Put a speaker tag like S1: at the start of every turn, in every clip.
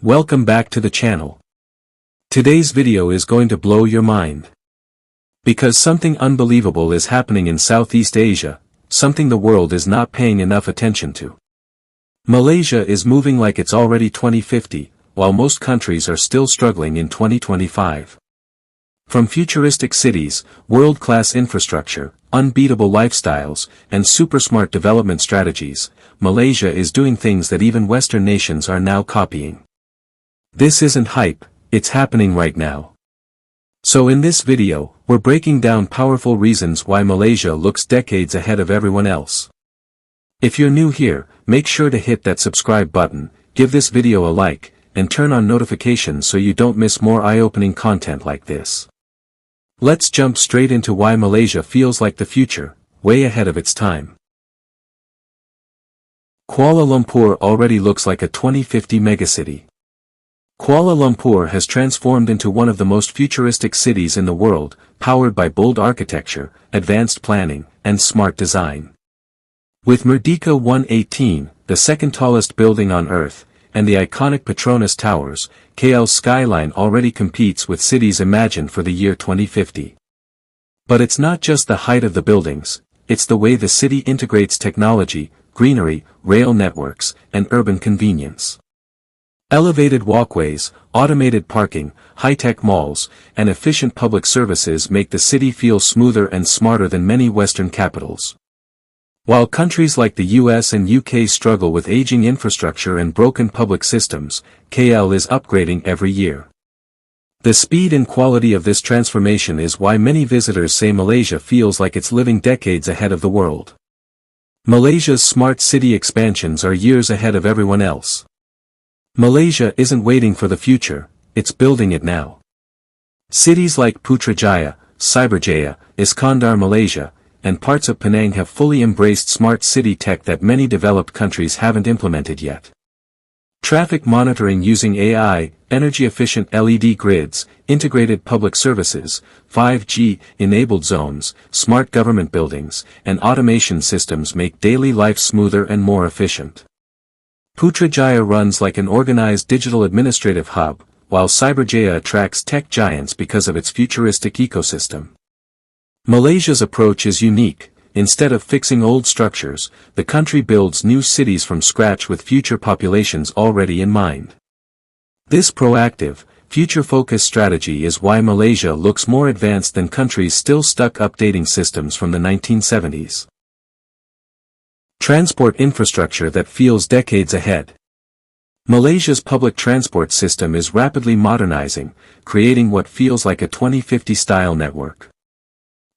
S1: Welcome back to the channel. Today's video is going to blow your mind. Because something unbelievable is happening in Southeast Asia, something the world is not paying enough attention to. Malaysia is moving like it's already 2050, while most countries are still struggling in 2025. From futuristic cities, world-class infrastructure, unbeatable lifestyles, and super-smart development strategies, Malaysia is doing things that even Western nations are now copying. This isn't hype, it's happening right now. So in this video, we're breaking down powerful reasons why Malaysia looks decades ahead of everyone else. If you're new here, make sure to hit that subscribe button, give this video a like, and turn on notifications so you don't miss more eye-opening content like this. Let's jump straight into why Malaysia feels like the future, way ahead of its time. Kuala Lumpur already looks like a 2050 megacity. Kuala Lumpur has transformed into one of the most futuristic cities in the world, powered by bold architecture, advanced planning, and smart design. With Merdeka 118, the second tallest building on Earth, and the iconic Petronas Towers, KL's skyline already competes with cities imagined for the year 2050. But it's not just the height of the buildings, it's the way the city integrates technology, greenery, rail networks, and urban convenience. Elevated walkways, automated parking, high-tech malls, and efficient public services make the city feel smoother and smarter than many Western capitals. While countries like the US and UK struggle with aging infrastructure and broken public systems, KL is upgrading every year. The speed and quality of this transformation is why many visitors say Malaysia feels like it's living decades ahead of the world. Malaysia's smart city expansions are years ahead of everyone else. Malaysia isn't waiting for the future, it's building it now. Cities like Putrajaya, Cyberjaya, Iskandar Malaysia, and parts of Penang have fully embraced smart city tech that many developed countries haven't implemented yet. Traffic monitoring using AI, energy-efficient LED grids, integrated public services, 5G-enabled zones, smart government buildings, and automation systems make daily life smoother and more efficient. Putrajaya runs like an organized digital administrative hub, while Cyberjaya attracts tech giants because of its futuristic ecosystem. Malaysia's approach is unique. Instead of fixing old structures, the country builds new cities from scratch with future populations already in mind. This proactive, future-focused strategy is why Malaysia looks more advanced than countries still stuck updating systems from the 1970s. Transport infrastructure that feels decades ahead. Malaysia's public transport system is rapidly modernizing, creating what feels like a 2050-style network.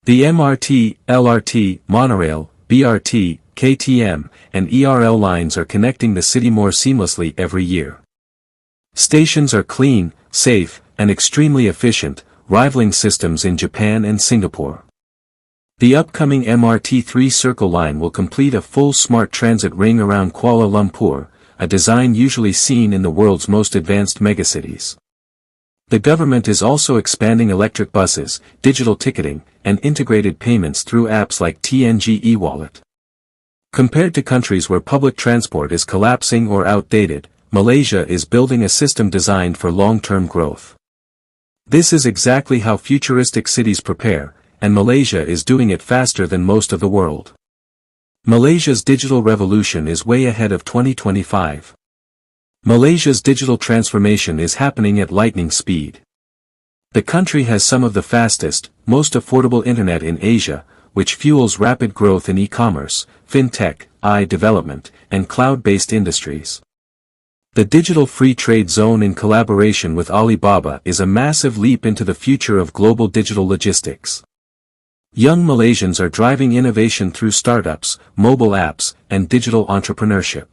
S1: The MRT, LRT, monorail, BRT, KTM, and ERL lines are connecting the city more seamlessly every year. Stations are clean, safe, and extremely efficient, rivaling systems in Japan and Singapore. The upcoming MRT3 Circle Line will complete a full smart transit ring around Kuala Lumpur, a design usually seen in the world's most advanced megacities. The government is also expanding electric buses, digital ticketing, and integrated payments through apps like TNG e-wallet. Compared to countries where public transport is collapsing or outdated, Malaysia is building a system designed for long-term growth. This is exactly how futuristic cities prepare, and Malaysia is doing it faster than most of the world. Malaysia's digital revolution is way ahead of 2025. Malaysia's digital transformation is happening at lightning speed. The country has some of the fastest, most affordable internet in Asia, which fuels rapid growth in e-commerce, fintech, development, and cloud-based industries. The Digital Free Trade Zone in collaboration with Alibaba is a massive leap into the future of global digital logistics. Young Malaysians are driving innovation through startups, mobile apps, and digital entrepreneurship.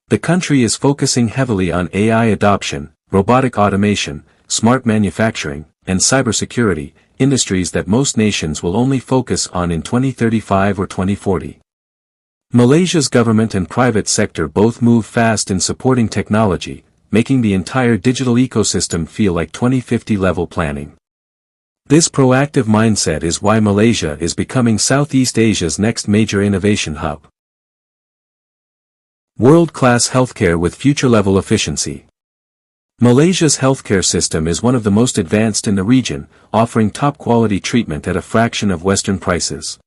S1: The country is focusing heavily on AI adoption, robotic automation, smart manufacturing, and cybersecurity, industries that most nations will only focus on in 2035 or 2040. Malaysia's government and private sector both move fast in supporting technology, making the entire digital ecosystem feel like 2050-level planning. This proactive mindset is why Malaysia is becoming Southeast Asia's next major innovation hub. World-class healthcare with future-level efficiency. Malaysia's healthcare system is one of the most advanced in the region, offering top-quality treatment at a fraction of Western prices.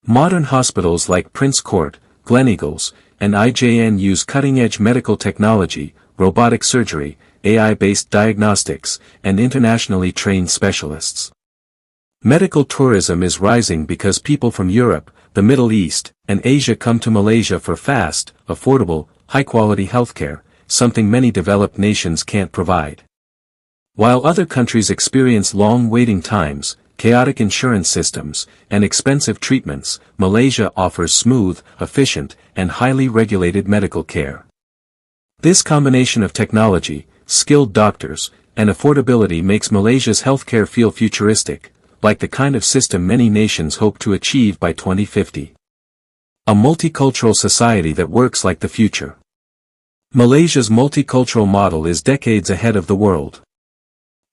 S1: Modern hospitals like Prince Court, Gleneagles, and IJN use cutting-edge medical technology, robotic surgery, AI-based diagnostics, and internationally trained specialists. Medical tourism is rising because people from Europe, the Middle East, and Asia come to Malaysia for fast, affordable, high-quality healthcare, something many developed nations can't provide. While other countries experience long waiting times, chaotic insurance systems, and expensive treatments, Malaysia offers smooth, efficient, and highly regulated medical care. This combination of technology, skilled doctors, and affordability makes Malaysia's healthcare feel futuristic, like the kind of system many nations hope to achieve by 2050. A multicultural society that works like the future. Malaysia's multicultural model is decades ahead of the world.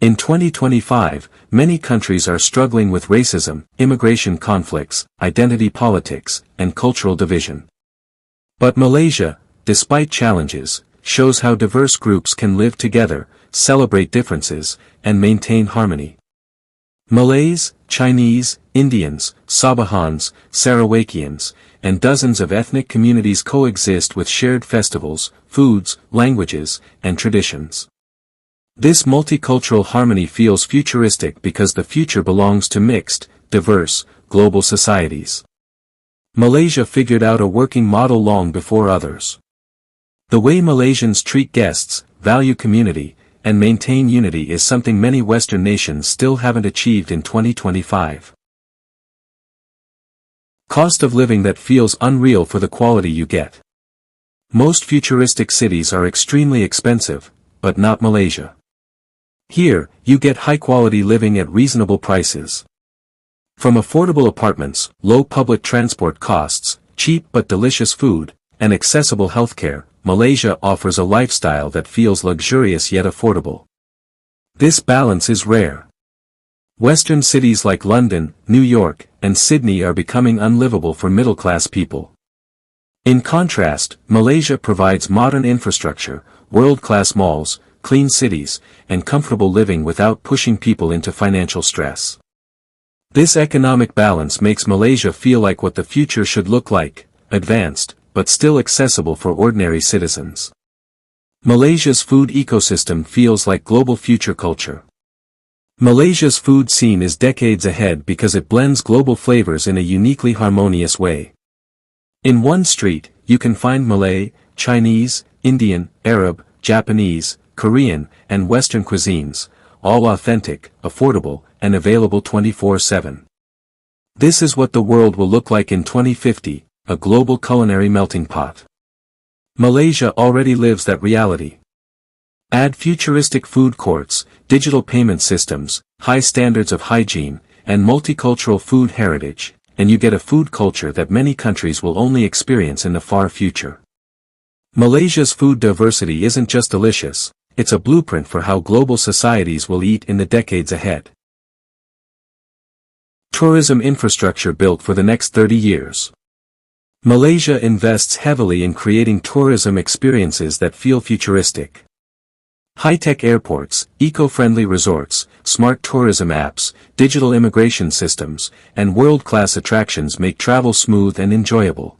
S1: In 2025, many countries are struggling with racism, immigration conflicts, identity politics, and cultural division. But Malaysia, despite challenges, shows how diverse groups can live together, celebrate differences, and maintain harmony. Malays, Chinese, Indians, Sabahans, Sarawakians, and dozens of ethnic communities coexist with shared festivals, foods, languages, and traditions. This multicultural harmony feels futuristic because the future belongs to mixed, diverse, global societies. Malaysia figured out a working model long before others. The way Malaysians treat guests, value community, and maintain unity is something many Western nations still haven't achieved in 2025. Cost of living that feels unreal for the quality you get. Most futuristic cities are extremely expensive, but not Malaysia. Here, you get high-quality living at reasonable prices. From affordable apartments, low public transport costs, cheap but delicious food, and accessible healthcare, Malaysia offers a lifestyle that feels luxurious yet affordable. This balance is rare. Western cities like London, New York, and Sydney are becoming unlivable for middle-class people. In contrast, Malaysia provides modern infrastructure, world-class malls, clean cities, and comfortable living without pushing people into financial stress. This economic balance makes Malaysia feel like what the future should look like, advanced, but still accessible for ordinary citizens. Malaysia's food ecosystem feels like global future culture. Malaysia's food scene is decades ahead because it blends global flavors in a uniquely harmonious way. In one street, you can find Malay, Chinese, Indian, Arab, Japanese, Korean, and Western cuisines, all authentic, affordable, and available 24/7. This is what the world will look like in 2050, a global culinary melting pot. Malaysia already lives that reality. Add futuristic food courts, digital payment systems, high standards of hygiene, and multicultural food heritage, and you get a food culture that many countries will only experience in the far future. Malaysia's food diversity isn't just delicious, it's a blueprint for how global societies will eat in the decades ahead. Tourism infrastructure built for the next 30 years. Malaysia invests heavily in creating tourism experiences that feel futuristic. High-tech airports, eco-friendly resorts, smart tourism apps, digital immigration systems, and world-class attractions make travel smooth and enjoyable.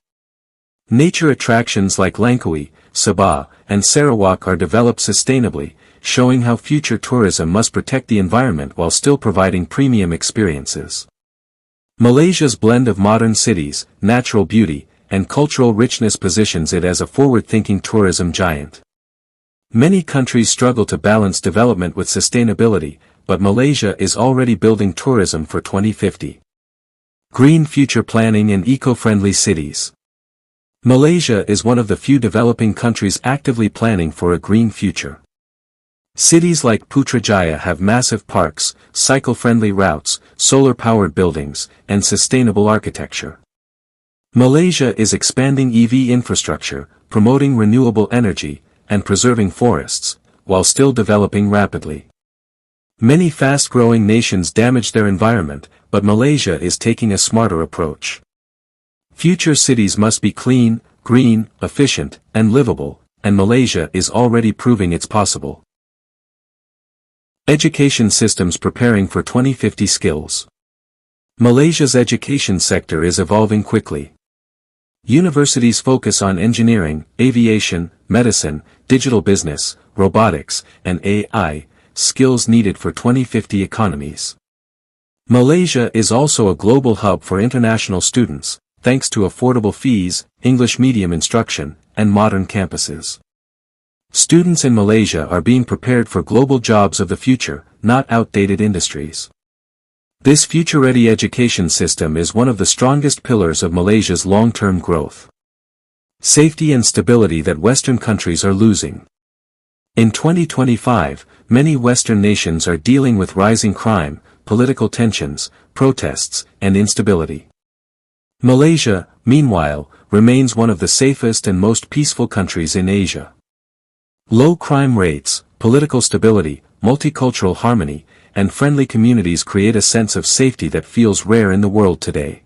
S1: Nature attractions like Langkawi, Sabah, and Sarawak are developed sustainably, showing how future tourism must protect the environment while still providing premium experiences. Malaysia's blend of modern cities, natural beauty, and cultural richness positions it as a forward-thinking tourism giant. Many countries struggle to balance development with sustainability, but Malaysia is already building tourism for 2050. Green future planning and eco-friendly cities. Malaysia is one of the few developing countries actively planning for a green future. Cities like Putrajaya have massive parks, cycle-friendly routes, solar-powered buildings, and sustainable architecture. Malaysia is expanding EV infrastructure, promoting renewable energy, and preserving forests, while still developing rapidly. Many fast-growing nations damage their environment, but Malaysia is taking a smarter approach. Future cities must be clean, green, efficient, and livable, and Malaysia is already proving it's possible. Education systems preparing for 2050 skills. Malaysia's education sector is evolving quickly. Universities focus on engineering, aviation, medicine, digital business, robotics, and AI, skills needed for 2050 economies. Malaysia is also a global hub for international students, thanks to affordable fees, English medium instruction, and modern campuses. Students in Malaysia are being prepared for global jobs of the future, not outdated industries. This future-ready education system is one of the strongest pillars of Malaysia's long-term growth. Safety and stability that Western countries are losing. In 2025, many Western nations are dealing with rising crime, political tensions, protests, and instability. Malaysia, meanwhile, remains one of the safest and most peaceful countries in Asia. Low crime rates, political stability, multicultural harmony, and friendly communities create a sense of safety that feels rare in the world today.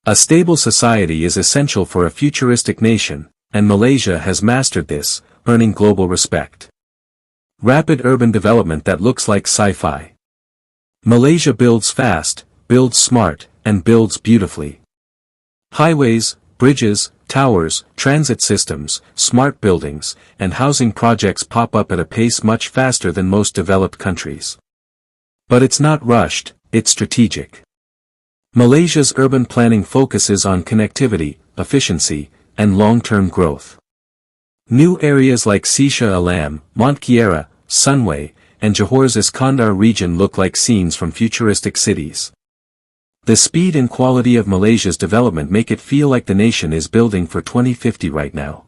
S1: A stable society is essential for a futuristic nation, and Malaysia has mastered this, earning global respect. Rapid urban development that looks like sci-fi. Malaysia builds fast, builds smart, and builds beautifully. Highways, bridges, towers, transit systems, smart buildings, and housing projects pop up at a pace much faster than most developed countries. But it's not rushed, it's strategic. Malaysia's urban planning focuses on connectivity, efficiency, and long-term growth. New areas like Sisha Alam, Mont Kiara, Sunway, and Johor's Iskandar region look like scenes from futuristic cities. The speed and quality of Malaysia's development make it feel like the nation is building for 2050 right now.